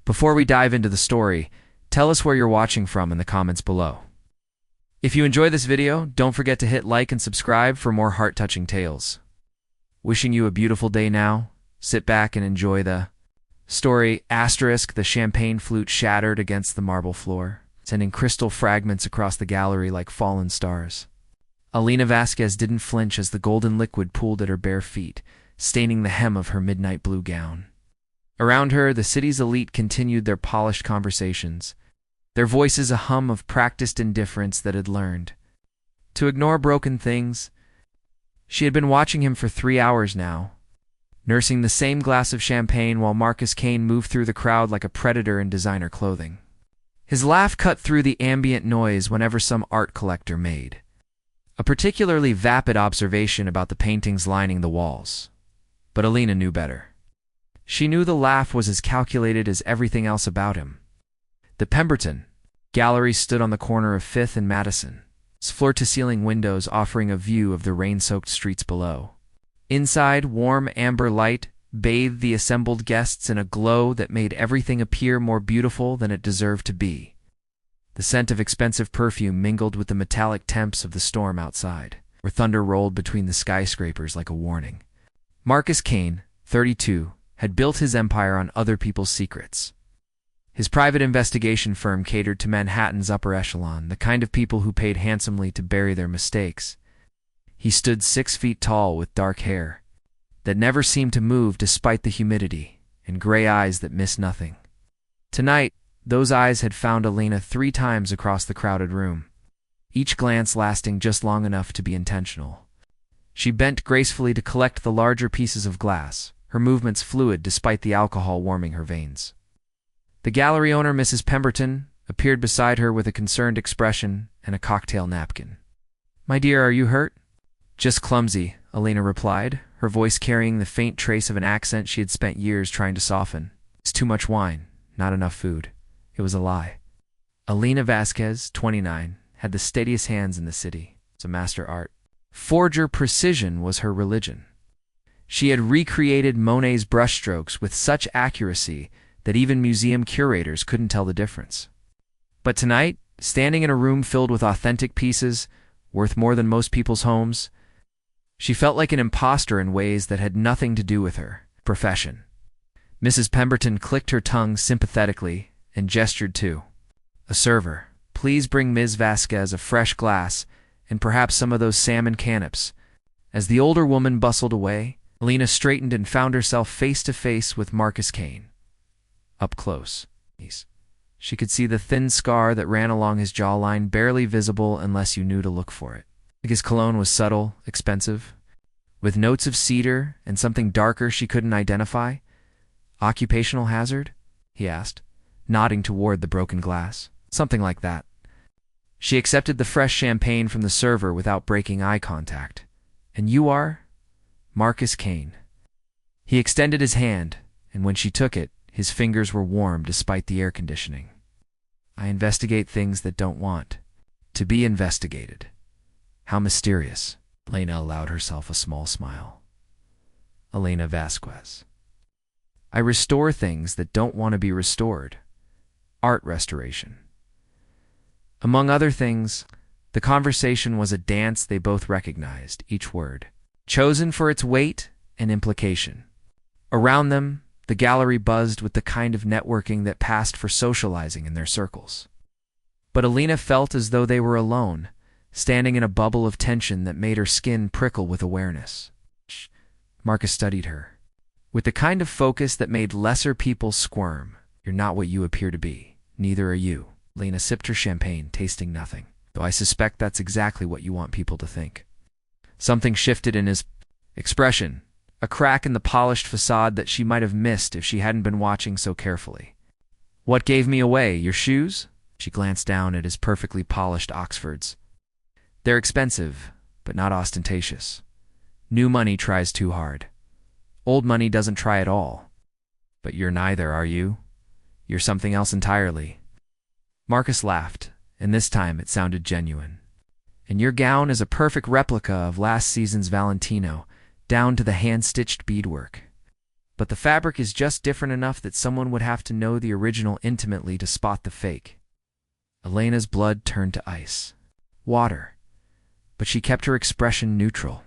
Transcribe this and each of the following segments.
Before we dive into the story, tell us where you're watching from in the comments below. If you enjoy this video, don't forget to hit like and subscribe for more heart-touching tales. Wishing you a beautiful day now. Sit back and enjoy the story. The champagne flute shattered against the marble floor, sending crystal fragments across the gallery like fallen stars. Elena Vasquez didn't flinch as the golden liquid pooled at her bare feet, staining the hem of her midnight blue gown. Around her, the city's elite continued their polished conversations, their voices a hum of practiced indifference that had learned to ignore broken things. She had been watching him for 3 hours now, nursing the same glass of champagne while Marcus Kane moved through the crowd like a predator in designer clothing. His laugh cut through the ambient noise whenever some art collector made a particularly vapid observation about the paintings lining the walls. But Elena knew better. She knew the laugh was as calculated as everything else about him. The Pemberton gallery stood on the corner of 5th and Madison, its floor-to-ceiling windows offering a view of the rain-soaked streets below. Inside, warm amber light bathed the assembled guests in a glow that made everything appear more beautiful than it deserved to be. The scent of expensive perfume mingled with the metallic temps of the storm outside, where thunder rolled between the skyscrapers like a warning. Marcus Kane, 32, had built his empire on other people's secrets. His private investigation firm catered to Manhattan's upper echelon, the kind of people who paid handsomely to bury their mistakes. He stood 6 feet tall with dark hair that never seemed to move despite the humidity, and gray eyes that missed nothing. Tonight, those eyes had found Elena 3 times across the crowded room, each glance lasting just long enough to be intentional. She bent gracefully to collect the larger pieces of glass, her movements fluid despite the alcohol warming her veins. The gallery owner, Mrs. Pemberton, appeared beside her with a concerned expression and a cocktail napkin. "My dear, are you hurt?" "Just clumsy," Elena replied, her voice carrying the faint trace of an accent she had spent years trying to soften. "It's too much wine, not enough food." It was a lie. Elena Vasquez, 29, had the steadiest hands in the city. It's a master art. Forger precision was her religion. She had recreated Monet's brushstrokes with such accuracy that even museum curators couldn't tell the difference. But tonight, standing in a room filled with authentic pieces, worth more than most people's homes, she felt like an imposter in ways that had nothing to do with her profession. Mrs. Pemberton clicked her tongue sympathetically and gestured to a server. "Please bring Ms. Vasquez a fresh glass and perhaps some of those salmon canaps." As the older woman bustled away, Elena straightened and found herself face to face with Marcus Kane. Up close, she could see the thin scar that ran along his jawline, barely visible unless you knew to look for it. His cologne was subtle, expensive, with notes of cedar and something darker she couldn't identify. "Occupational hazard?" he asked, nodding toward the broken glass. "Something like that." She accepted the fresh champagne from the server without breaking eye contact. "And you are?" "Marcus Kane." He extended his hand, and when she took it, his fingers were warm despite the air conditioning. "I investigate things that don't want to be investigated." How mysterious. Elena allowed herself a small smile. Elena Vasquez. "I restore things that don't want to be restored." Art restoration. Among other things, the conversation was a dance they both recognized, each word chosen for its weight and implication. Around them, the gallery buzzed with the kind of networking that passed for socializing in their circles. But Elena felt as though they were alone, standing in a bubble of tension that made her skin prickle with awareness. Marcus studied her, with the kind of focus that made lesser people squirm. "You're not what you appear to be. Neither are you." Elena sipped her champagne, tasting nothing, though I suspect that's exactly what you want people to think. Something shifted in his expression, a crack in the polished facade that she might have missed if she hadn't been watching so carefully. "What gave me away? Your shoes?" She glanced down at his perfectly polished Oxfords. "They're expensive, but not ostentatious. New money tries too hard. Old money doesn't try at all. But you're neither, are you? You're something else entirely." Marcus laughed, and this time it sounded genuine. "And your gown is a perfect replica of last season's Valentino, down to the hand-stitched beadwork." but the fabric is just different enough that someone would have to know the original intimately to spot the fake. Elena's blood turned to ice. Water. But she kept her expression neutral.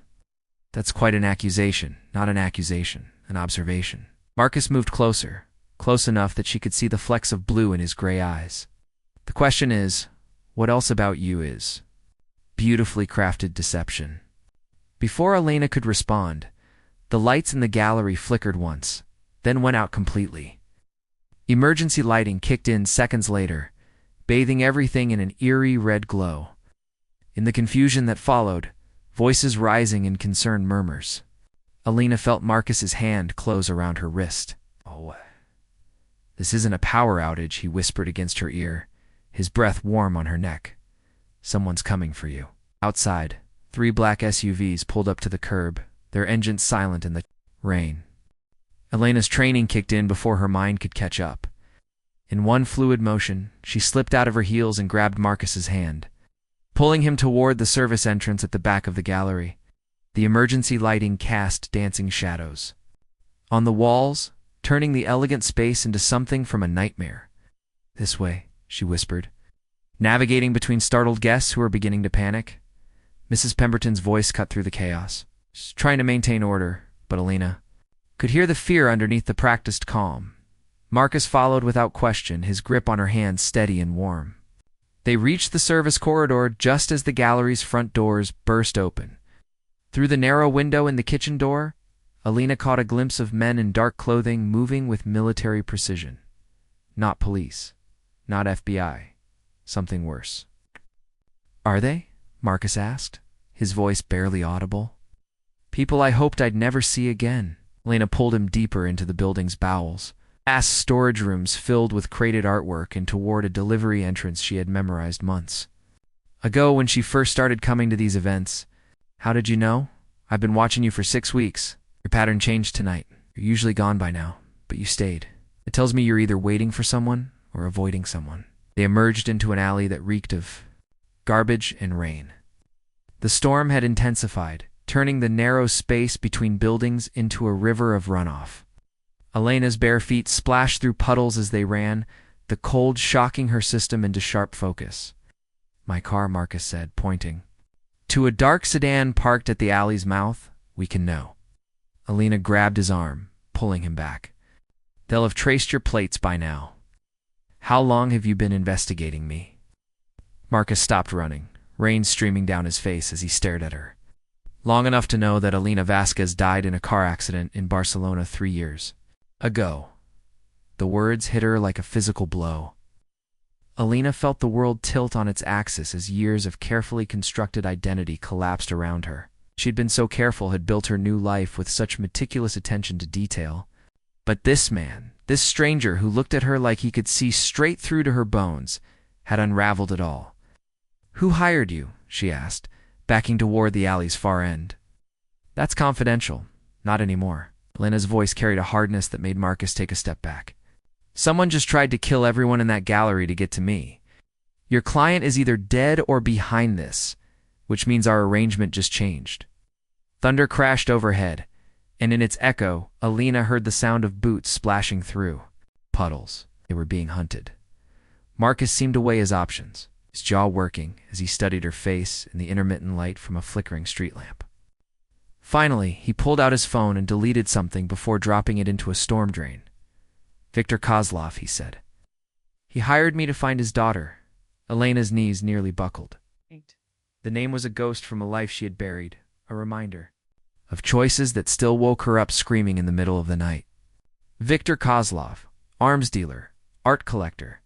That's quite an accusation, not an accusation, an observation. Marcus moved closer, close enough that she could see the flecks of blue in his gray eyes. The question is, what else about you is beautifully crafted deception? Before Elena could respond, the lights in the gallery flickered once, then went out completely. Emergency lighting kicked in seconds later, bathing everything in an eerie red glow. In the confusion that followed, voices rising in concerned murmurs. Elena felt Marcus's hand close around her wrist. "Oh, this isn't a power outage," he whispered against her ear, his breath warm on her neck. "Someone's coming for you." Outside, 3 black SUVs pulled up to the curb, their engines silent in the rain. Elena's training kicked in before her mind could catch up. In one fluid motion, she slipped out of her heels and grabbed Marcus's hand, pulling him toward the service entrance at the back of the gallery. The emergency lighting cast dancing shadows on the walls, turning the elegant space into something from a nightmare. "This way," she whispered, navigating between startled guests who were beginning to panic. Mrs. Pemberton's voice cut through the chaos, trying to maintain order, but Elena could hear the fear underneath the practiced calm. Marcus followed without question, his grip on her hand steady and warm. They reached the service corridor just as the gallery's front doors burst open. Through the narrow window in the kitchen door, Elena caught a glimpse of men in dark clothing moving with military precision. Not police, not FBI, something worse. "Are they?" Marcus asked, his voice barely audible. "People I hoped I'd never see again." Elena pulled him deeper into the building's bowels, past storage rooms filled with crated artwork and toward a delivery entrance she had memorized months ago when she first started coming to these events. "How did you know? I've been watching you for 6 weeks. Your pattern changed tonight. You're usually gone by now, but you stayed. It tells me you're either waiting for someone or avoiding someone." They emerged into an alley that reeked of garbage and rain. The storm had intensified, turning the narrow space between buildings into a river of runoff. Elena's bare feet splashed through puddles as they ran, the cold shocking her system into sharp focus. "My car," Marcus said, pointing to a dark sedan parked at the alley's mouth. "We can know." Elena grabbed his arm, pulling him back. "They'll have traced your plates by now." "How long have you been investigating me?" Marcus stopped running, rain streaming down his face as he stared at her. "Long enough to know that Elena Vasquez died in a car accident in Barcelona 3 years ago." The words hit her like a physical blow. Elena felt the world tilt on its axis as years of carefully constructed identity collapsed around her. She'd been so careful, had built her new life with such meticulous attention to detail. But this man, this stranger who looked at her like he could see straight through to her bones, had unraveled it all. "Who hired you?" she asked, backing toward the alley's far end. "That's confidential. Not anymore." Elena's voice carried a hardness that made Marcus take a step back. "Someone just tried to kill everyone in that gallery to get to me. Your client is either dead or behind this, which means our arrangement just changed." Thunder crashed overhead, and in its echo, Elena heard the sound of boots splashing through puddles. They were being hunted. Marcus seemed to weigh his options, his jaw working as he studied her face in the intermittent light from a flickering street lamp. Finally, he pulled out his phone and deleted something before dropping it into a storm drain. "Victor Kozlov," he said. "He hired me to find his daughter." Elena's knees nearly buckled. The name was a ghost from a life she had buried, a reminder of choices that still woke her up screaming in the middle of the night. Victor Kozlov, arms dealer, art collector,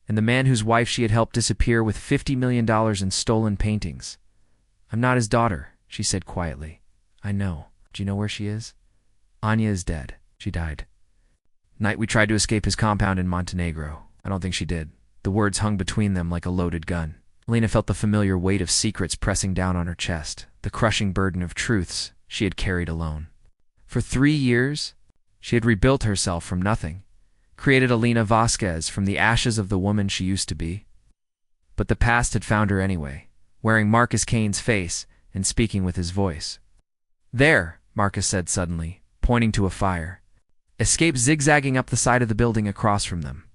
and the man whose wife she had helped disappear with $50 million in stolen paintings. "I'm not his daughter," she said quietly. "I know. Do you know where she is?" "Anya is dead. She died night we tried to escape his compound in Montenegro." "I don't think she did." The words hung between them like a loaded gun. Elena felt the familiar weight of secrets pressing down on her chest, the crushing burden of truths she had carried alone. For 3 years, she had rebuilt herself from nothing, created Elena Vasquez from the ashes of the woman she used to be. But the past had found her anyway, wearing Marcus Kane's face and speaking with his voice. "There," Marcus said suddenly, pointing to a fire. Escape zigzagging up the side of the building across from them.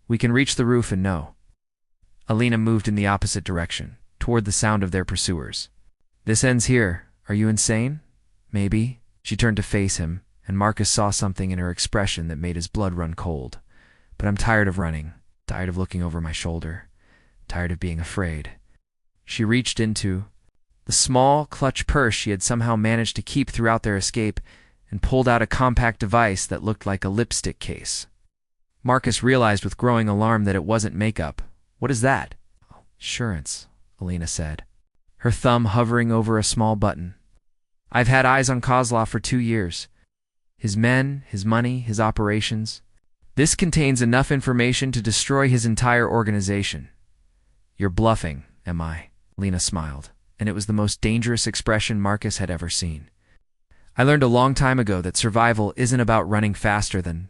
We can reach the roof and know. Elena moved in the opposite direction, toward the sound of their pursuers. This ends here. Are you insane? Maybe. She turned to face him, and Marcus saw something in her expression that made his blood run cold. But I'm tired of running, tired of looking over my shoulder, tired of being afraid. She reached into the small, clutch purse she had somehow managed to keep throughout their escape and pulled out a compact device that looked like a lipstick case. Marcus realized with growing alarm that it wasn't makeup. What is that? Insurance, Elena said, her thumb hovering over a small button. I've had eyes on Kozlov for 2 years. His men, his money, his operations. This contains enough information to destroy his entire organization. You're bluffing, am I? Elena smiled, and it was the most dangerous expression Marcus had ever seen. I learned a long time ago that survival isn't about running faster than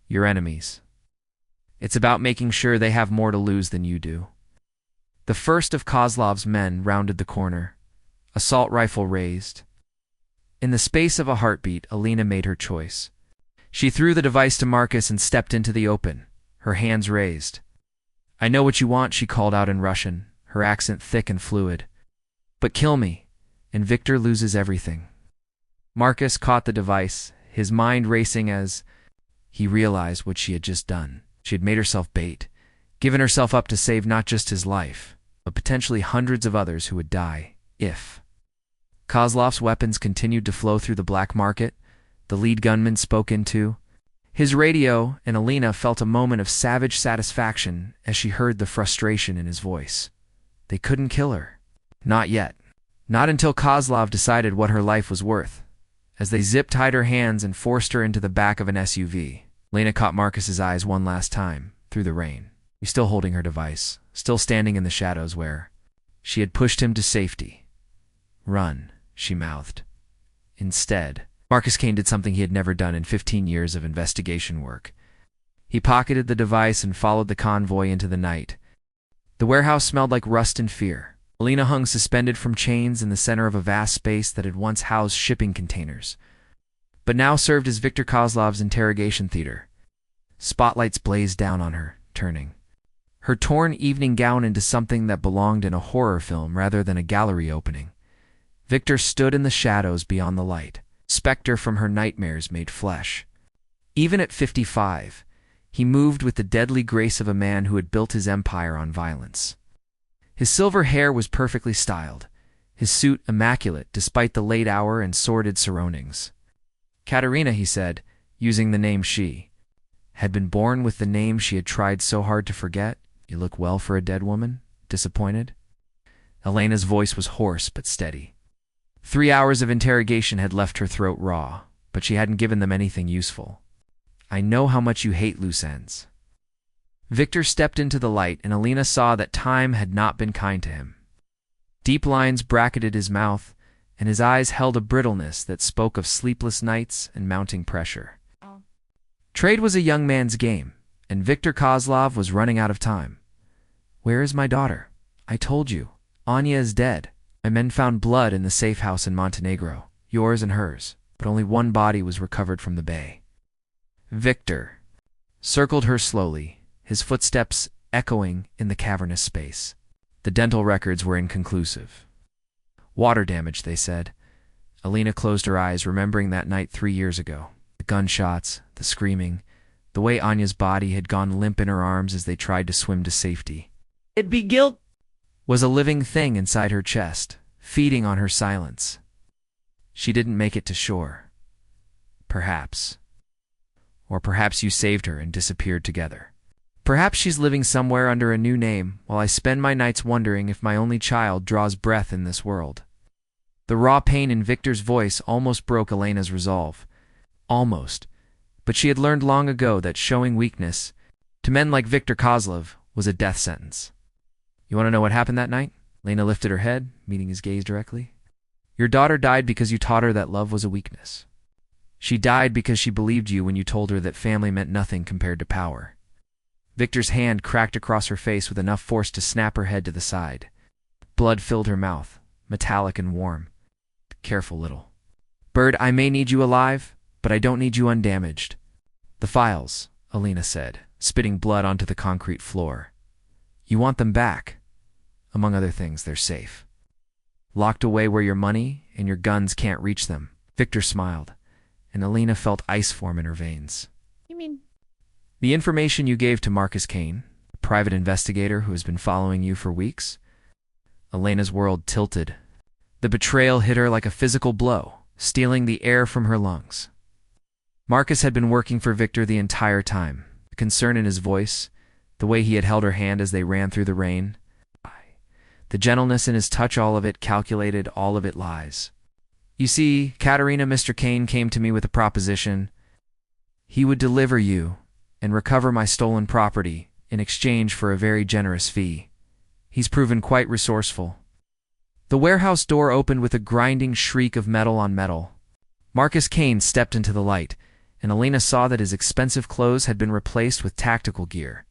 your enemies. It's about making sure they have more to lose than you do. The first of Kozlov's men rounded the corner, assault rifle raised. In the space of a heartbeat, Elena made her choice. She threw the device to Marcus and stepped into the open, her hands raised. I know what you want, she called out in Russian, her accent thick and fluid. But kill me, and Victor loses everything. Marcus caught the device, his mind racing as he realized what she had just done. She had made herself bait, given herself up to save not just his life, but potentially hundreds of others who would die, if. Kozlov's weapons continued to flow through the black market. The lead gunman spoke into his radio, and Elena felt a moment of savage satisfaction as she heard the frustration in his voice. They couldn't kill her. Not yet. Not until Kozlov decided what her life was worth. As they zip-tied her hands and forced her into the back of an SUV, Elena caught Marcus's eyes one last time, through the rain. He's still holding her device, still standing in the shadows where she had pushed him to safety. Run, she mouthed. Instead, Marcus Kane did something he had never done in 15 years of investigation work. He pocketed the device and followed the convoy into the night. The warehouse smelled like rust and fear. Elena hung suspended from chains in the center of a vast space that had once housed shipping containers, but now served as Victor Kozlov's interrogation theater. Spotlights blazed down on her, turning her torn evening gown into something that belonged in a horror film rather than a gallery opening. Victor stood in the shadows beyond the light, specter from her nightmares made flesh. Even at 55, he moved with the deadly grace of a man who had built his empire on violence. His silver hair was perfectly styled, his suit immaculate despite the late hour and sordid surroundings. Katerina, he said, using the name she had been born with the name she had tried so hard to forget. You look well for a dead woman? Disappointed? Elena's voice was hoarse but steady. 3 hours of interrogation had left her throat raw, but she hadn't given them anything useful. I know how much you hate loose ends. Victor stepped into the light, and Elena saw that time had not been kind to him. Deep lines bracketed his mouth, and his eyes held a brittleness that spoke of sleepless nights and mounting pressure. Trade was a young man's game, and Victor Kozlov was running out of time. Where is my daughter? I told you. Anya is dead. My men found blood in the safe house in Montenegro, yours and hers, but only one body was recovered from the bay. Victor circled her slowly, his footsteps echoing in the cavernous space. The dental records were inconclusive. Water damage, they said. Elena closed her eyes, remembering that night 3 years ago. The gunshots, the screaming, the way Anya's body had gone limp in her arms as they tried to swim to safety. It be guilt Was a living thing inside her chest, feeding on her silence. She didn't make it to shore. Perhaps. Or perhaps you saved her and disappeared together. Perhaps she's living somewhere under a new name, while I spend my nights wondering if my only child draws breath in this world. The raw pain in Victor's voice almost broke Elena's resolve. Almost. But she had learned long ago that showing weakness, to men like Victor Kozlov, was a death sentence. You want to know what happened that night? Elena lifted her head, meeting his gaze directly. Your daughter died because you taught her that love was a weakness. She died because she believed you when you told her that family meant nothing compared to power. Victor's hand cracked across her face with enough force to snap her head to the side. Blood filled her mouth, metallic and warm. Careful, little bird, I may need you alive, but I don't need you undamaged. "The files," Elena said, spitting blood onto the concrete floor. "You want them back. Among other things, they're safe. Locked away where your money and your guns can't reach them." Victor smiled, and Elena felt ice form in her veins. You mean? "The information you gave to Marcus Kane, a private investigator who has been following you for weeks?" Elena's world tilted. The betrayal hit her like a physical blow, stealing the air from her lungs. Marcus had been working for Victor the entire time. The concern in his voice, the way he had held her hand as they ran through the rain, the gentleness in his touch, all of it calculated, all of it lies. "You see, Katerina, Mr. Kane came to me with a proposition. He would deliver you and recover my stolen property in exchange for a very generous fee. He's proven quite resourceful." The warehouse door opened with a grinding shriek of metal on metal. Marcus Kane stepped into the light, and Elena saw that his expensive clothes had been replaced with tactical gear.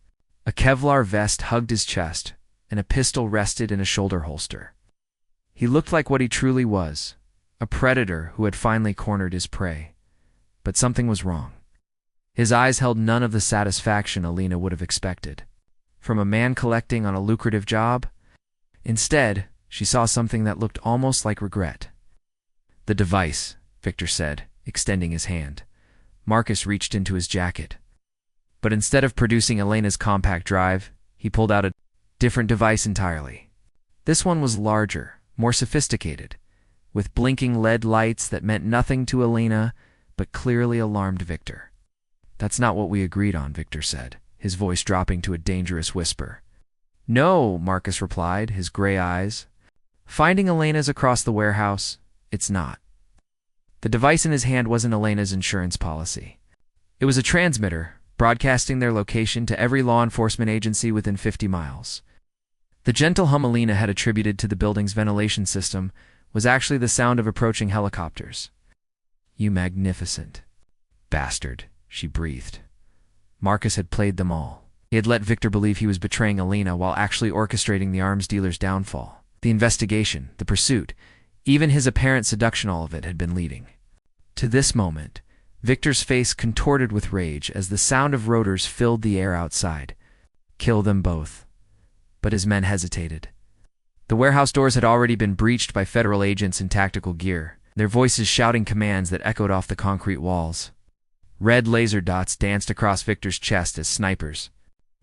A Kevlar vest hugged his chest, and a pistol rested in a shoulder holster. He looked like what he truly was, a predator who had finally cornered his prey. But something was wrong. His eyes held none of the satisfaction Elena would have expected from a man collecting on a lucrative job. Instead, she saw something that looked almost like regret. "The device," Victor said, extending his hand. Marcus reached into his jacket. But instead of producing Elena's compact drive, he pulled out a different device entirely. This one was larger, more sophisticated, with blinking LED lights that meant nothing to Elena, but clearly alarmed Victor. "That's not what we agreed on," Victor said, his voice dropping to a dangerous whisper. "No," Marcus replied, his gray eyes finding Elena's across the warehouse. "It's not." The device in his hand wasn't Elena's insurance policy. It was a transmitter, broadcasting their location to every law enforcement agency within 50 miles. The gentle hum Elena had attributed to the building's ventilation system was actually the sound of approaching helicopters. "You magnificent bastard," she breathed. Marcus had played them all. He had let Victor believe he was betraying Elena while actually orchestrating the arms dealer's downfall. The investigation, the pursuit, even his apparent seduction, all of it had been leading to this moment. Victor's face contorted with rage as the sound of rotors filled the air outside. "Kill them both." But his men hesitated. The warehouse doors had already been breached by federal agents in tactical gear, their voices shouting commands that echoed off the concrete walls. Red laser dots danced across Victor's chest as snipers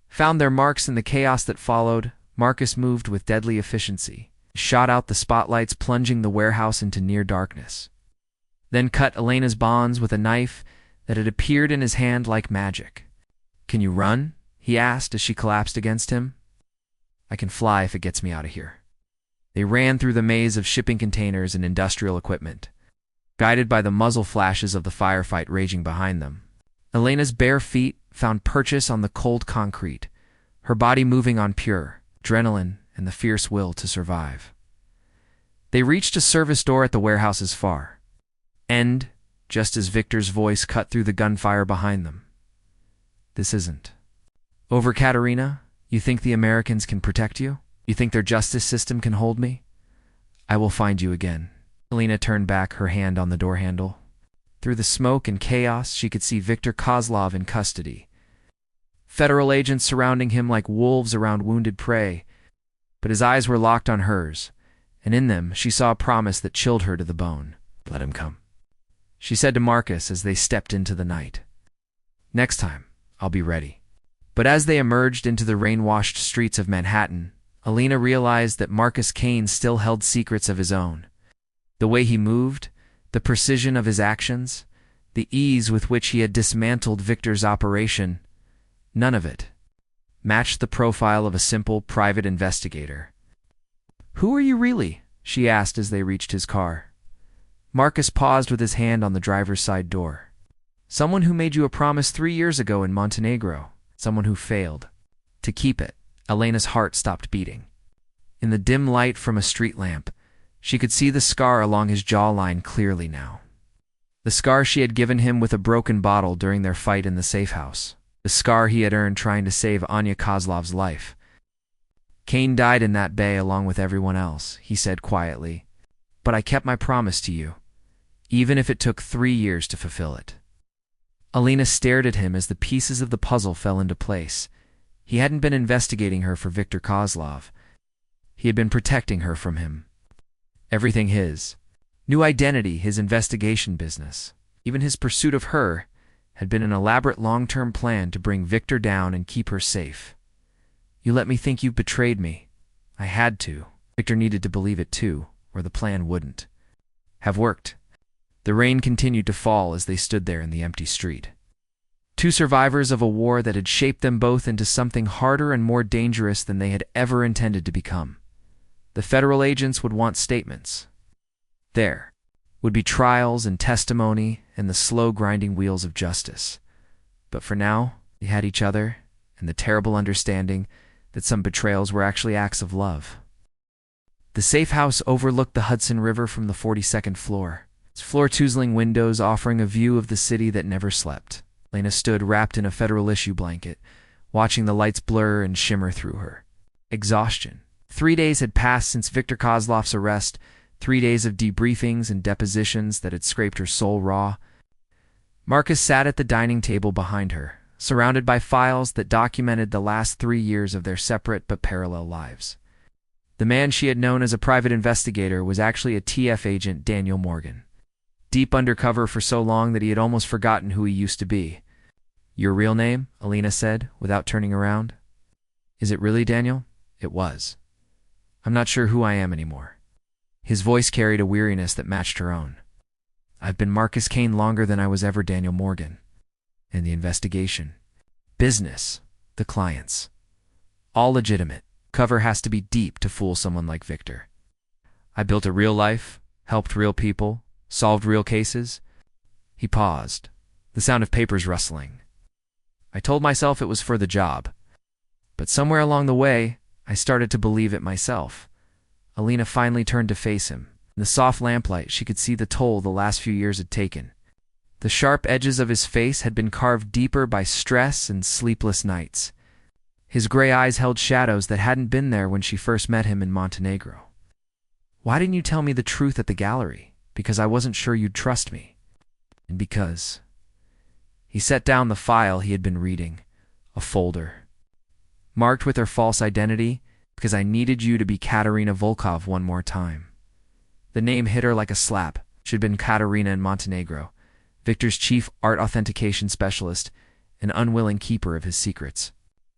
found their marks in the chaos that followed. Marcus moved with deadly efficiency, shot out the spotlights, plunging the warehouse into near darkness. Then cut Elena's bonds with a knife that had appeared in his hand like magic. "Can you run?" he asked as she collapsed against him. "I can fly if it gets me out of here." They ran through the maze of shipping containers and industrial equipment, guided by the muzzle flashes of the firefight raging behind them. Elena's bare feet found purchase on the cold concrete, her body moving on pure adrenaline and the fierce will to survive. They reached a service door at the warehouse's far end, just as Victor's voice cut through the gunfire behind them. "This isn't over, Katerina. You think the Americans can protect you? You think their justice system can hold me? I will find you again." Elena turned back, her hand on the door handle. Through the smoke and chaos, she could see Victor Kozlov in custody. Federal agents surrounding him like wolves around wounded prey, but his eyes were locked on hers, and in them she saw a promise that chilled her to the bone. "Let him come," she said to Marcus as they stepped into the night. "Next time, I'll be ready." But as they emerged into the rain-washed streets of Manhattan, Elena realized that Marcus Kane still held secrets of his own. The way he moved, the precision of his actions, the ease with which he had dismantled Victor's operation, none of it matched the profile of a simple private investigator. "Who are you really?" she asked as they reached his car. Marcus paused with his hand on the driver's side door. "Someone who made you a promise 3 years ago in Montenegro. Someone who failed to keep it." Elena's heart stopped beating. In the dim light from a street lamp, she could see the scar along his jawline clearly now. The scar she had given him with a broken bottle during their fight in the safe house. The scar he had earned trying to save Anya Kozlov's life. "Kane died in that bay along with everyone else," he said quietly. "But I kept my promise to you, even if it took 3 years to fulfill it." Elena stared at him as the pieces of the puzzle fell into place. He hadn't been investigating her for Viktor Kozlov. He had been protecting her from him. Everything his. New identity, his investigation business, even his pursuit of her, had been an elaborate long-term plan to bring Viktor down and keep her safe. You let me think you've betrayed me. I had to. Viktor needed to believe it too, or the plan wouldn't have worked. The rain continued to fall as they stood there in the empty street. Two survivors of a war that had shaped them both into something harder and more dangerous than they had ever intended to become. The federal agents would want statements. There would be trials and testimony and the slow grinding wheels of justice. But for now, they had each other and the terrible understanding that some betrayals were actually acts of love. The safe house overlooked the Hudson River from the 42nd floor, its floor-toozling windows offering a view of the city that never slept. Elena stood wrapped in a federal issue blanket, watching the lights blur and shimmer through her. Exhaustion. 3 days had passed since Viktor Kozlov's arrest, 3 days of debriefings and depositions that had scraped her soul raw. Marcus sat at the dining table behind her, surrounded by files that documented the last 3 years of their separate but parallel lives. The man she had known as a private investigator was actually a TF agent, Daniel Morgan. Deep undercover for so long that he had almost forgotten who he used to be. Your real name? Elena said, without turning around. Is it really, Daniel? It was. I'm not sure who I am anymore. His voice carried a weariness that matched her own. I've been Marcus Kane longer than I was ever Daniel Morgan. And the investigation. Business. The clients. All legitimate. Cover has to be deep to fool someone like Viktor. I built a real life, helped real people, solved real cases. He paused, the sound of papers rustling. I told myself it was for the job. But somewhere along the way, I started to believe it myself. Elena finally turned to face him. In the soft lamplight, she could see the toll the last few years had taken. The sharp edges of his face had been carved deeper by stress and sleepless nights. His gray eyes held shadows that hadn't been there when she first met him in Montenegro. Why didn't you tell me the truth at the gallery? Because I wasn't sure you'd trust me. And because... He set down the file he had been reading, a folder. Marked with her false identity, because I needed you to be Katerina Volkov one more time. The name hit her like a slap. She'd been Katerina in Montenegro, Viktor's chief art authentication specialist, an unwilling keeper of his secrets.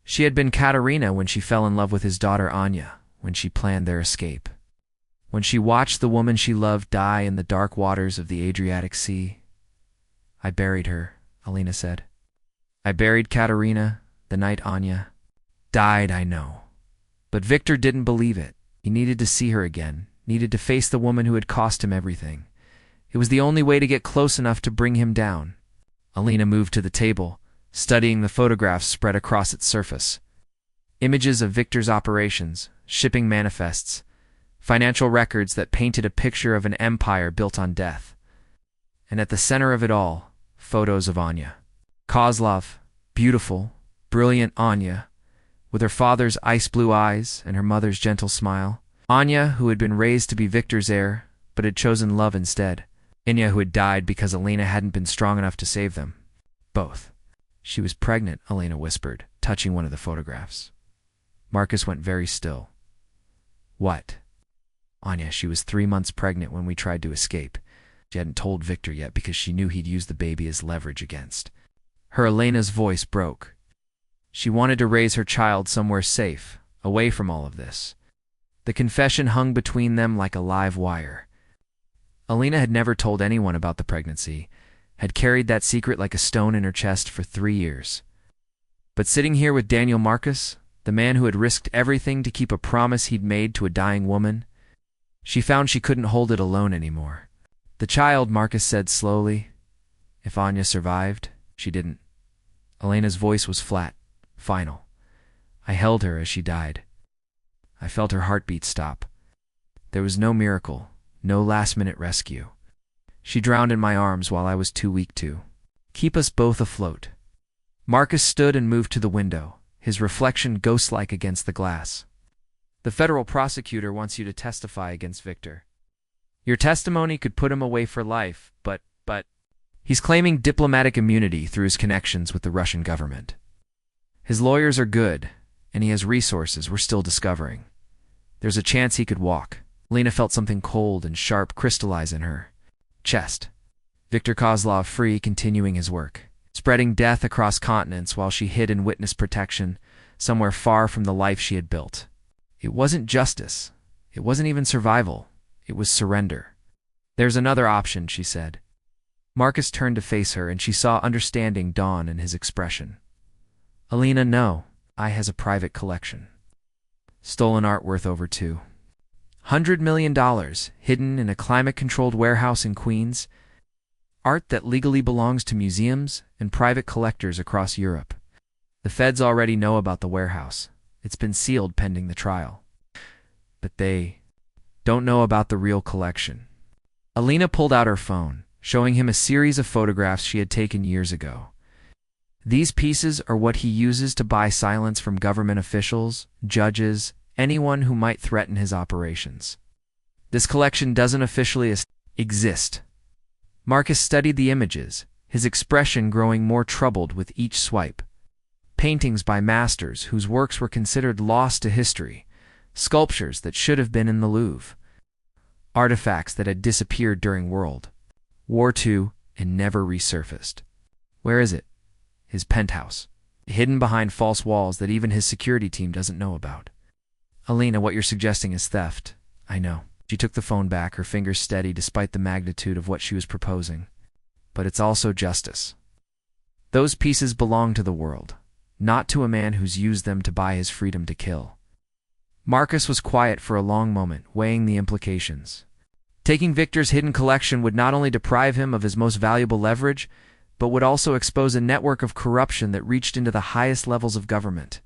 She had been Katerina when she fell in love with his daughter Anya, when she planned their escape. When she watched the woman she loved die in the dark waters of the Adriatic Sea. I buried her, Elena said. I buried Katerina the night Anya died, I know. But Viktor didn't believe it. He needed to see her again, needed to face the woman who had cost him everything. It was the only way to get close enough to bring him down. Elena moved to the table, studying the photographs spread across its surface. Images of Viktor's operations, shipping manifests, financial records that painted a picture of an empire built on death. And at the center of it all, photos of Anya. Kozlov, beautiful, brilliant Anya, with her father's ice-blue eyes and her mother's gentle smile. Anya, who had been raised to be Viktor's heir, but had chosen love instead. Anya, who had died because Elena hadn't been strong enough to save them. Both. She was pregnant, Elena whispered, touching one of the photographs. Marcus went very still. What? Anya, she was 3 months pregnant when we tried to escape. She hadn't told Viktor yet because she knew he'd use the baby as leverage against. Her Elena's voice broke. She wanted to raise her child somewhere safe, away from all of this. The confession hung between them like a live wire. Elena had never told anyone about the pregnancy, had carried that secret like a stone in her chest for 3 years. But sitting here with Daniel Marcus, the man who had risked everything to keep a promise he'd made to a dying woman, she found she couldn't hold it alone anymore. The child, Marcus said slowly. If Anya survived, she didn't. Elena's voice was flat, final. I held her as she died. I felt her heartbeat stop. There was no miracle, no last-minute rescue. She drowned in my arms while I was too weak to keep us both afloat. Marcus stood and moved to the window, his reflection ghost-like against the glass. The federal prosecutor wants you to testify against Viktor. Your testimony could put him away for life, but... He's claiming diplomatic immunity through his connections with the Russian government. His lawyers are good, and he has resources we're still discovering. There's a chance he could walk. Elena felt something cold and sharp crystallize in her chest. Viktor Kozlov free, continuing his work, spreading death across continents while she hid in witness protection, somewhere far from the life she had built. It wasn't justice. It wasn't even survival. It was surrender. There's another option, she said. Marcus turned to face her, and she saw understanding dawn in his expression. Elena, no. I has a private collection. Stolen art worth over $200 million, hidden in a climate-controlled warehouse in Queens. Art that legally belongs to museums and private collectors across Europe. The feds already know about the warehouse. It's been sealed pending the trial. But they don't know about the real collection. Elena pulled out her phone, showing him a series of photographs she had taken years ago. These pieces are what he uses to buy silence from government officials, judges, anyone who might threaten his operations. This collection doesn't officially exist. Marcus studied the images, his expression growing more troubled with each swipe. Paintings by masters whose works were considered lost to history, sculptures that should have been in the Louvre, artifacts that had disappeared during World War II and never resurfaced. Where is it? His penthouse, hidden behind false walls that even his security team doesn't know about. Elena, what you're suggesting is theft. I know. She took the phone back, her fingers steady despite the magnitude of what she was proposing. But it's also justice. Those pieces belong to the world, not to a man who's used them to buy his freedom to kill. Marcus was quiet for a long moment, weighing the implications. Taking Viktor's hidden collection would not only deprive him of his most valuable leverage, but would also expose a network of corruption that reached into the highest levels of government.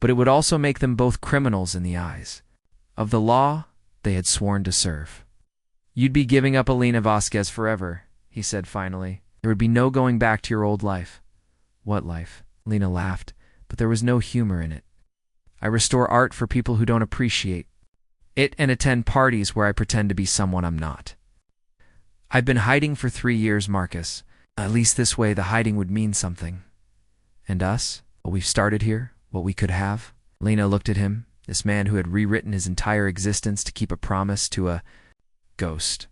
But it would also make them both criminals in the eyes of the law they had sworn to serve. You'd be giving up Elena Vasquez forever, he said finally. There would be no going back to your old life. What life? Elena laughed, but there was no humor in it. I restore art for people who don't appreciate it and attend parties where I pretend to be someone I'm not. I've been hiding for 3 years, Marcus. At least this way the hiding would mean something. And us? What we've started here? What we could have? Elena looked at him, this man who had rewritten his entire existence to keep a promise to a ghost.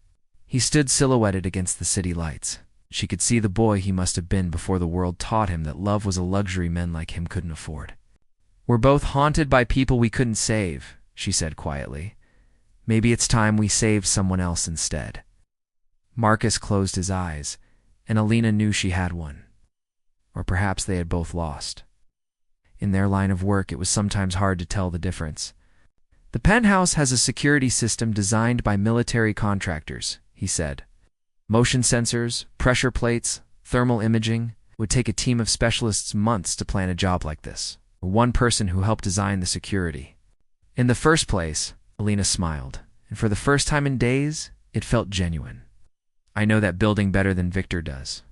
He stood silhouetted against the city lights. She could see the boy he must have been before the world taught him that love was a luxury men like him couldn't afford. We're both haunted by people we couldn't save, she said quietly. Maybe it's time we saved someone else instead. Marcus closed his eyes, and Elena knew she had one. Or perhaps they had both lost. In their line of work, it was sometimes hard to tell the difference. The penthouse has a security system designed by military contractors, he said. Motion sensors, pressure plates, thermal imaging. It would take a team of specialists months to plan a job like this. Or one person who helped design the security. In the first place, Elena smiled, and for the first time in days, it felt genuine. I know that building better than Viktor does.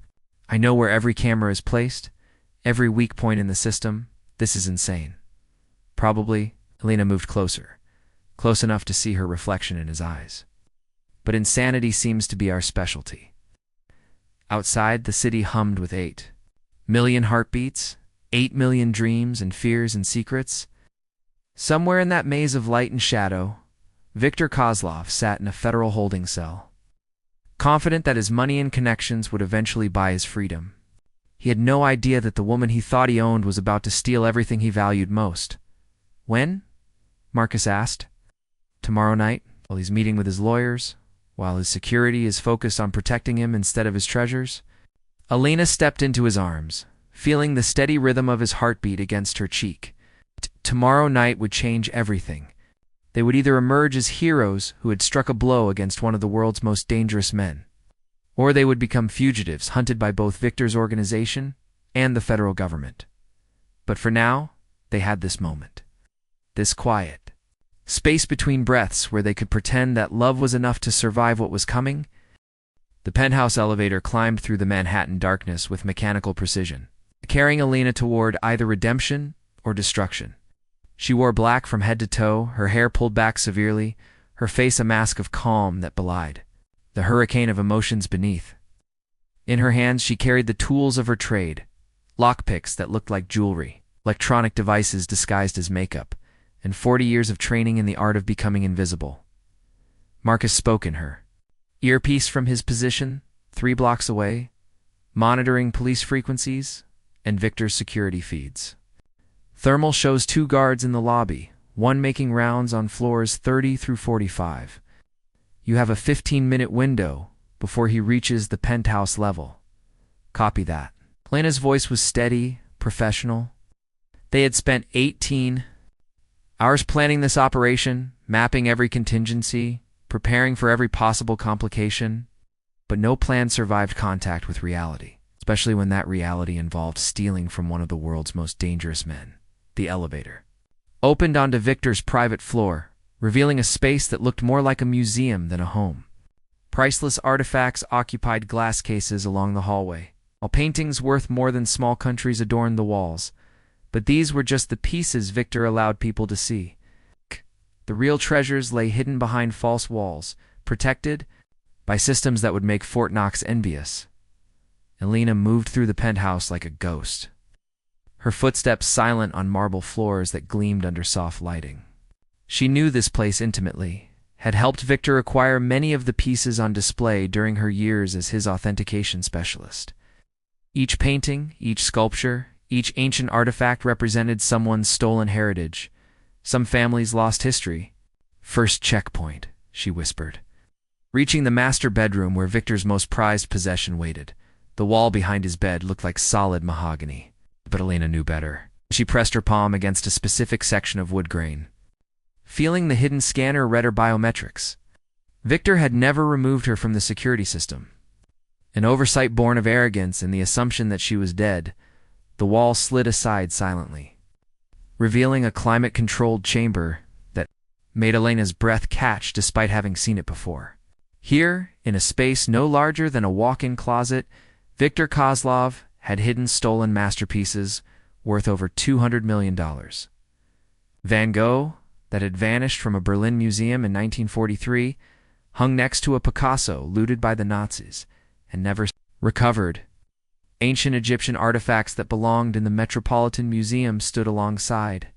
I know where every camera is placed, every weak point in the system. This is insane. Probably, Elena moved closer, close enough to see her reflection in his eyes. But insanity seems to be our specialty. Outside, the city hummed with 8 million heartbeats, 8 million dreams and fears and secrets. Somewhere in that maze of light and shadow, Viktor Kozlov sat in a federal holding cell, confident that his money and connections would eventually buy his freedom. He had no idea that the woman he thought he owned was about to steal everything he valued most. When? Marcus asked. Tomorrow night, while he's meeting with his lawyers, while his security is focused on protecting him instead of his treasures. Elena stepped into his arms, feeling the steady rhythm of his heartbeat against her cheek. Tomorrow night would change everything. They would either emerge as heroes who had struck a blow against one of the world's most dangerous men, or they would become fugitives hunted by both Viktor's organization and the federal government. But for now, they had this moment. This quiet space between breaths where they could pretend that love was enough to survive what was coming. The penthouse elevator climbed through the Manhattan darkness with mechanical precision, carrying Elena toward either redemption or destruction. She wore black from head to toe, her hair pulled back severely, her face a mask of calm that belied the hurricane of emotions beneath. In her hands, she carried the tools of her trade, lockpicks that looked like jewelry, electronic devices disguised as makeup, and 40 years of training in the art of becoming invisible. Marcus spoke in her earpiece from his position, 3 blocks away, monitoring police frequencies and Victor's security feeds. Thermal shows 2 guards in the lobby, one making rounds on floors 30 through 45. You have a 15-minute window before he reaches the penthouse level. Copy that. Elena's voice was steady, professional. They had spent 18 hours planning this operation, mapping every contingency, preparing for every possible complication, but no plan survived contact with reality, especially when that reality involved stealing from one of the world's most dangerous men. The elevator opened onto Victor's private floor, revealing a space that looked more like a museum than a home. Priceless artifacts occupied glass cases along the hallway, while paintings worth more than small countries adorned the walls. But these were just the pieces Victor allowed people to see. The real treasures lay hidden behind false walls, protected by systems that would make Fort Knox envious. Elena moved through the penthouse like a ghost, her footsteps silent on marble floors that gleamed under soft lighting. She knew this place intimately, had helped Victor acquire many of the pieces on display during her years as his authentication specialist. Each painting, each sculpture, each ancient artifact represented someone's stolen heritage, some family's lost history. First checkpoint, she whispered. Reaching the master bedroom where Victor's most prized possession waited, the wall behind his bed looked like solid mahogany. But Elena knew better. She pressed her palm against a specific section of wood grain. Feeling the hidden scanner read her biometrics. Victor had never removed her from the security system. An oversight born of arrogance and the assumption that she was dead, the wall slid aside silently, revealing a climate-controlled chamber that made Elena's breath catch despite having seen it before. Here, in a space no larger than a walk-in closet, Victor Kozlov had hidden stolen masterpieces worth over $200 million. Van Gogh, that had vanished from a Berlin museum in 1943, hung next to a Picasso looted by the Nazis and never recovered. Ancient Egyptian artifacts that belonged in the Metropolitan Museum stood alongside.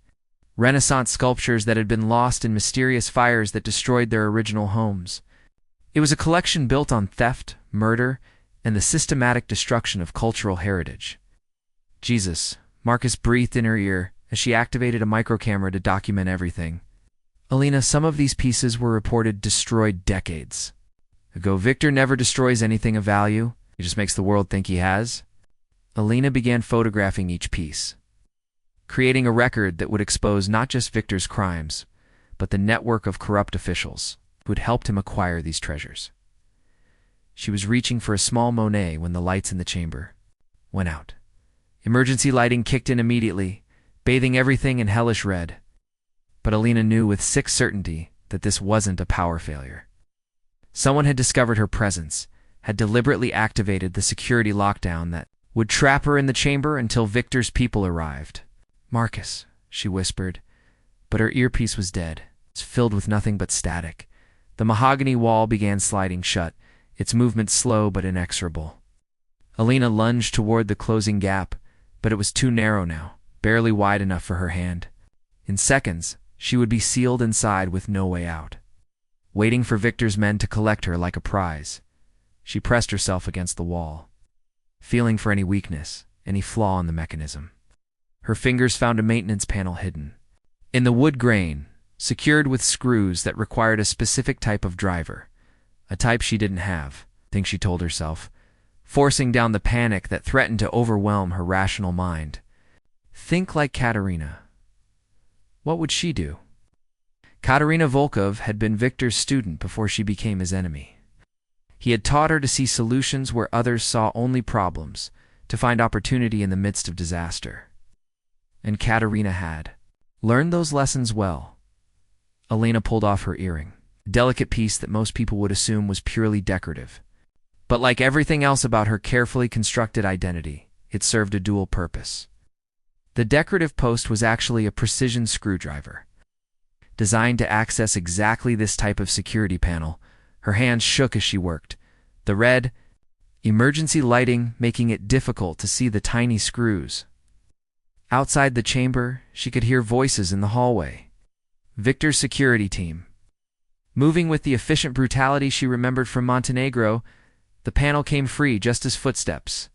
Renaissance sculptures that had been lost in mysterious fires that destroyed their original homes. It was a collection built on theft, murder, and the systematic destruction of cultural heritage. Jesus, Marcus breathed in her ear as she activated a microcamera to document everything. Elena, some of these pieces were reported destroyed decades ago. Victor never destroys anything of value. He just makes the world think he has. Elena began photographing each piece, creating a record that would expose not just Victor's crimes, but the network of corrupt officials who had helped him acquire these treasures. She was reaching for a small Monet when the lights in the chamber went out. Emergency lighting kicked in immediately, bathing everything in hellish red. But Elena knew with sick certainty that this wasn't a power failure. Someone had discovered her presence, had deliberately activated the security lockdown that would trap her in the chamber until Victor's people arrived. "Marcus," she whispered, but her earpiece was dead. It's filled with nothing but static. The mahogany wall began sliding shut, its movement slow but inexorable. Elena lunged toward the closing gap, but it was too narrow now, barely wide enough for her hand. In seconds, she would be sealed inside with no way out. Waiting for Victor's men to collect her like a prize, she pressed herself against the wall, feeling for any weakness, any flaw in the mechanism. Her fingers found a maintenance panel hidden in the wood grain, secured with screws that required a specific type of driver, a type she didn't have, she told herself, forcing down the panic that threatened to overwhelm her rational mind. Think like Katerina. What would she do? Katerina Volkov had been Victor's student before she became his enemy. He had taught her to see solutions where others saw only problems, to find opportunity in the midst of disaster. And Katerina had learned those lessons well. Elena pulled off her earring, a delicate piece that most people would assume was purely decorative. But like everything else about her carefully constructed identity, it served a dual purpose. The decorative post was actually a precision screwdriver, designed to access exactly this type of security panel. Her hands shook as she worked, the red emergency lighting making it difficult to see the tiny screws. Outside the chamber, she could hear voices in the hallway. Victor's security team. Moving with the efficient brutality she remembered from Montenegro, the panel came free just as footsteps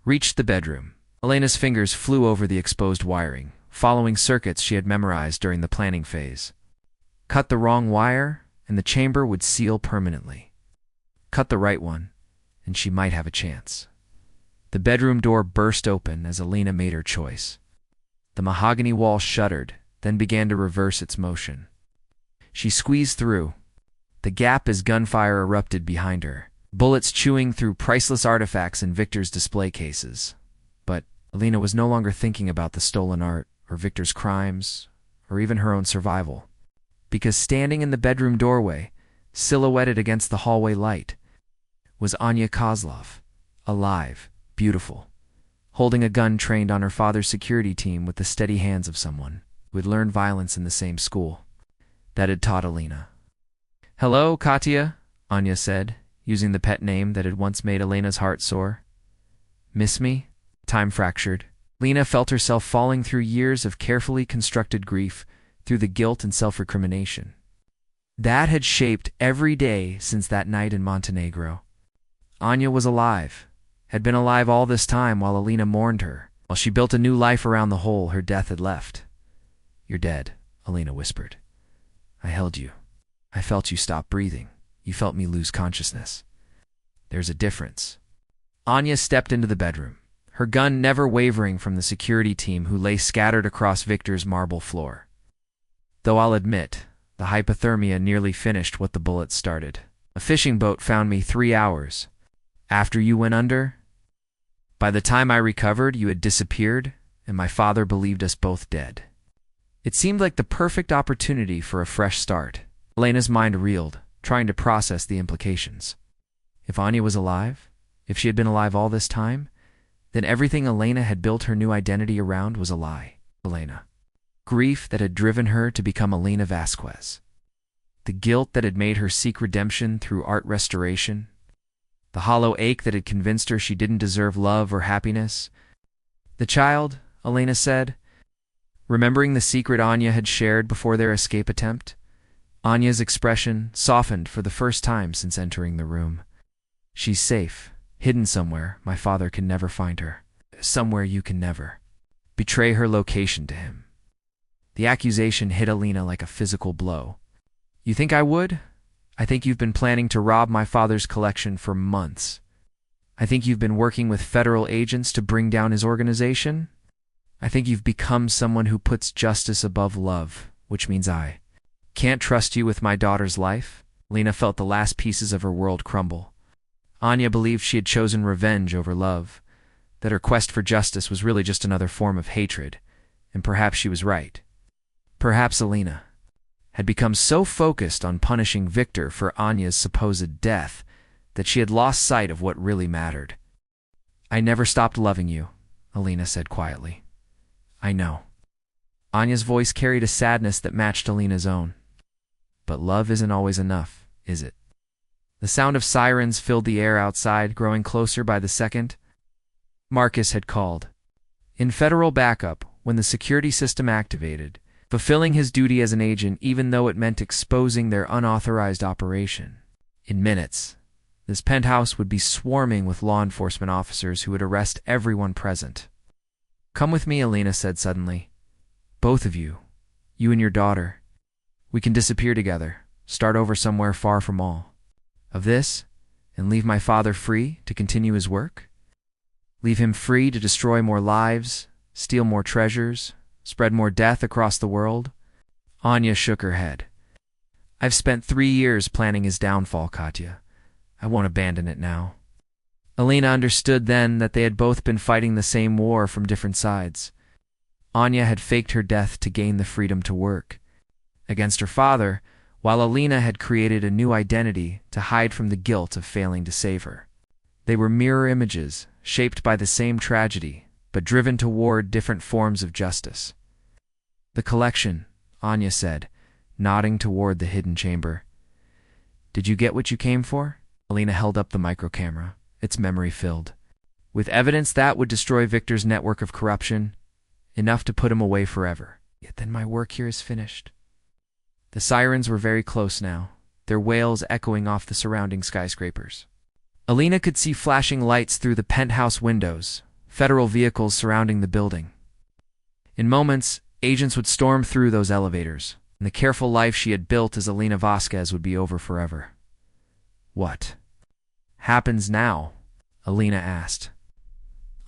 reached the bedroom. Elena's fingers flew over the exposed wiring, following circuits she had memorized during the planning phase. Cut the wrong wire, and the chamber would seal permanently. Cut the right one, and she might have a chance. The bedroom door burst open as Elena made her choice. The mahogany wall shuddered, then began to reverse its motion. She squeezed through, the gap as gunfire erupted behind her, bullets chewing through priceless artifacts in Victor's display cases. But Elena was no longer thinking about the stolen art, or Victor's crimes, or even her own survival. Because standing in the bedroom doorway, silhouetted against the hallway light, was Anya Kozlov, alive, beautiful, holding a gun trained on her father's security team with the steady hands of someone who had learned violence in the same school that had taught Elena. "Hello, Katya," Anya said, using the pet name that had once made Elena's heart soar. "Miss me?" Time fractured. Elena felt herself falling through years of carefully constructed grief, through the guilt and self-recrimination that had shaped every day since that night in Montenegro. Anya was alive, had been alive all this time while Elena mourned her, while she built a new life around the hole her death had left. "You're dead," Elena whispered. "I held you. I felt you stop breathing. You felt me lose consciousness. There's a difference." Anya stepped into the bedroom, her gun never wavering from the security team who lay scattered across Victor's marble floor. "Though I'll admit, the hypothermia nearly finished what the bullets started. A fishing boat found me 3 hours after you went under. By the time I recovered, you had disappeared, and my father believed us both dead. It seemed like the perfect opportunity for a fresh start." Elena's mind reeled, trying to process the implications. If Anya was alive, if she had been alive all this time, then everything Elena had built her new identity around was a lie. Elena. Grief that had driven her to become Elena Vasquez. The guilt that had made her seek redemption through art restoration. The hollow ache that had convinced her she didn't deserve love or happiness. The child, Elena said, remembering the secret Anya had shared before their escape attempt. Anya's expression softened for the first time since entering the room. "She's safe, hidden somewhere. My father can never find her. Somewhere you can never." Betray her location to him. The accusation hit Elena like a physical blow. "You think I would? I think you've been planning to rob my father's collection for months. I think you've been working with federal agents to bring down his organization. I think you've become someone who puts justice above love, which means I can't trust you with my daughter's life." Elena felt the last pieces of her world crumble. Anya believed she had chosen revenge over love, that her quest for justice was really just another form of hatred, and perhaps she was right. Perhaps Elena had become so focused on punishing Victor for Anya's supposed death that she had lost sight of what really mattered. "I never stopped loving you," Elena said quietly. "I know." Anya's voice carried a sadness that matched Elena's own. "But love isn't always enough, is it?" The sound of sirens filled the air outside, growing closer by the second. Marcus had called. In federal backup, when the security system activated, fulfilling his duty as an agent even though it meant exposing their unauthorized operation. In minutes, this penthouse would be swarming with law enforcement officers who would arrest everyone present. "Come with me," Elena said suddenly. "Both of you, you and your daughter. We can disappear together, start over somewhere far from all of this, and leave my father free to continue his work. Leave him free to destroy more lives, steal more treasures, spread more death across the world." Anya shook her head. "I've spent 3 years planning his downfall, Katya. I won't abandon it now." Elena understood then that they had both been fighting the same war from different sides. Anya had faked her death to gain the freedom to work against her father, while Elena had created a new identity to hide from the guilt of failing to save her. They were mirror images, shaped by the same tragedy, but driven toward different forms of justice. "The collection," Anya said, nodding toward the hidden chamber. "Did you get what you came for?" Elena held up the microcamera, its memory filled, with evidence that would destroy Victor's network of corruption, enough to put him away forever. Yet then my work here is finished. The sirens were very close now, their wails echoing off the surrounding skyscrapers. Elena could see flashing lights through the penthouse windows, federal vehicles surrounding the building. In moments, agents would storm through those elevators, and the careful life she had built as Elena Vasquez would be over forever. What happens now? Elena asked.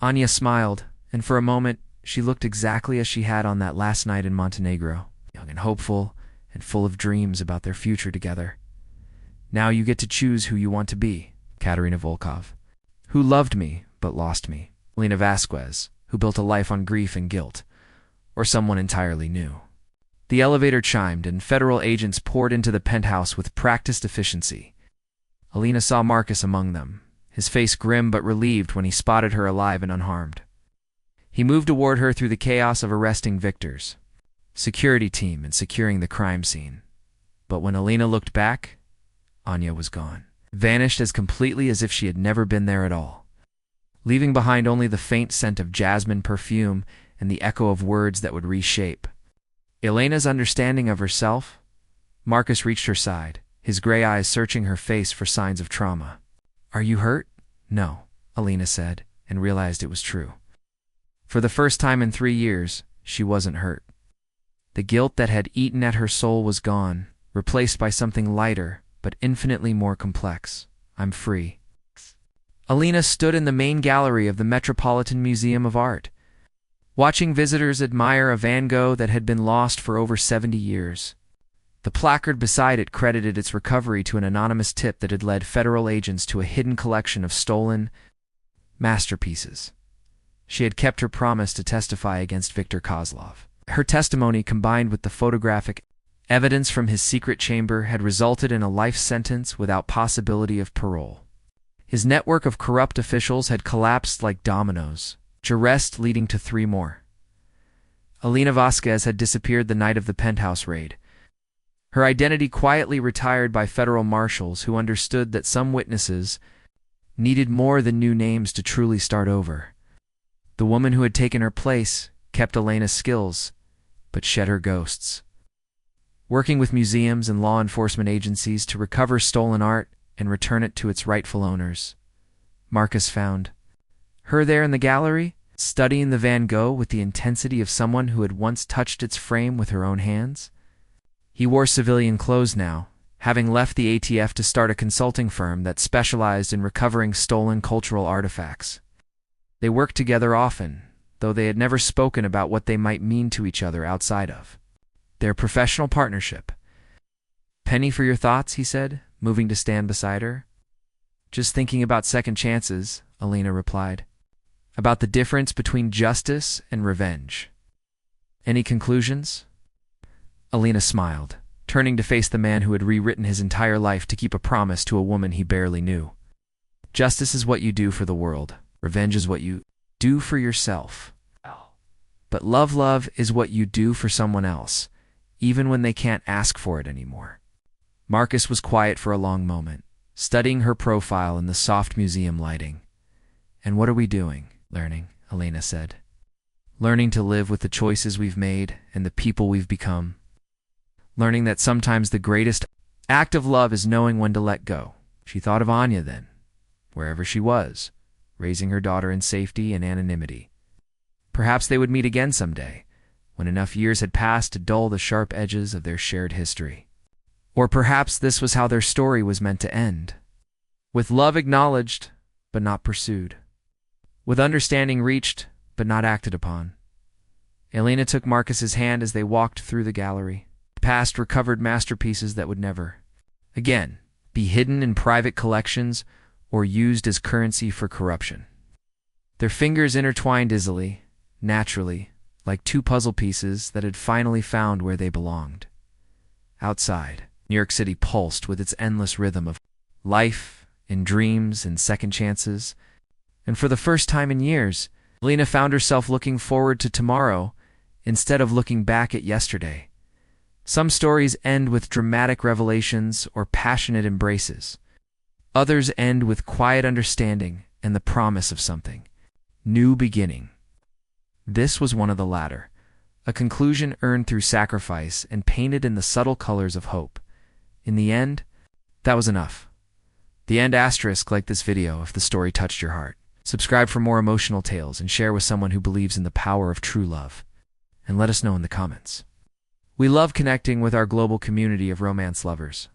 Anya smiled, and for a moment, she looked exactly as she had on that last night in Montenegro, young and hopeful, and full of dreams about their future together. Now you get to choose who you want to be. Katerina Volkov, who loved me but lost me. Elena Vasquez, who built a life on grief and guilt. Or someone entirely new. The elevator chimed and federal agents poured into the penthouse with practiced efficiency. Elena saw Marcus among them, his face grim but relieved when he spotted her alive and unharmed. He moved toward her through the chaos of arresting Victor's security team and securing the crime scene. But when Elena looked back, Anya was gone, vanished as completely as if she had never been there at all, leaving behind only the faint scent of jasmine perfume and the echo of words that would reshape Elena's understanding of herself. Marcus reached her side, his gray eyes searching her face for signs of trauma. Are you hurt? No, Elena said, and realized it was true. For the first time in 3 years, she wasn't hurt. The guilt that had eaten at her soul was gone, replaced by something lighter, but infinitely more complex. I'm free. Elena stood in the main gallery of the Metropolitan Museum of Art, watching visitors admire a Van Gogh that had been lost for over 70 years. The placard beside it credited its recovery to an anonymous tip that had led federal agents to a hidden collection of stolen masterpieces. She had kept her promise to testify against Viktor Kozlov. Her testimony, combined with the photographic evidence from his secret chamber, had resulted in a life sentence without possibility of parole. His network of corrupt officials had collapsed like dominoes, each arrest leading to 3 more. Elena Vasquez had disappeared the night of the penthouse raid, her identity quietly retired by federal marshals who understood that some witnesses needed more than new names to truly start over. The woman who had taken her place kept Elena's skills, but shed her ghosts, working with museums and law enforcement agencies to recover stolen art and return it to its rightful owners. Marcus found her there in the gallery, studying the Van Gogh with the intensity of someone who had once touched its frame with her own hands. He wore civilian clothes now, having left the ATF to start a consulting firm that specialized in recovering stolen cultural artifacts. They worked together often, though they had never spoken about what they might mean to each other outside of their professional partnership. Penny for your thoughts, he said, moving to stand beside her. Just thinking about second chances, Elena replied. About the difference between justice and revenge. Any conclusions? Elena smiled, turning to face the man who had rewritten his entire life to keep a promise to a woman he barely knew. Justice is what you do for the world. Revenge is what you do for yourself. But love is what you do for someone else, even when they can't ask for it anymore. Marcus was quiet for a long moment, studying her profile in the soft museum lighting. And what are we doing? Learning, Elena said. Learning to live with the choices we've made and the people we've become. Learning that sometimes the greatest act of love is knowing when to let go. She thought of Anya then, wherever she was, raising her daughter in safety and anonymity. Perhaps they would meet again someday, when enough years had passed to dull the sharp edges of their shared history. Or perhaps this was how their story was meant to end. With love acknowledged, but not pursued. With understanding reached, but not acted upon. Elena took Marcus's hand as they walked through the gallery, past recovered masterpieces that would never, again, be hidden in private collections or used as currency for corruption. Their fingers intertwined easily, naturally, like 2 puzzle pieces that had finally found where they belonged. Outside, New York City pulsed with its endless rhythm of life and dreams and second chances, and for the first time in years, Elena found herself looking forward to tomorrow instead of looking back at yesterday. Some stories end with dramatic revelations or passionate embraces. Others end with quiet understanding and the promise of something. New beginning. This was one of the latter, a conclusion earned through sacrifice and painted in the subtle colors of hope. In the end, that was enough. The end asterisk like this video if the story touched your heart. Subscribe for more emotional tales and share with someone who believes in the power of true love. And let us know in the comments. We love connecting with our global community of romance lovers.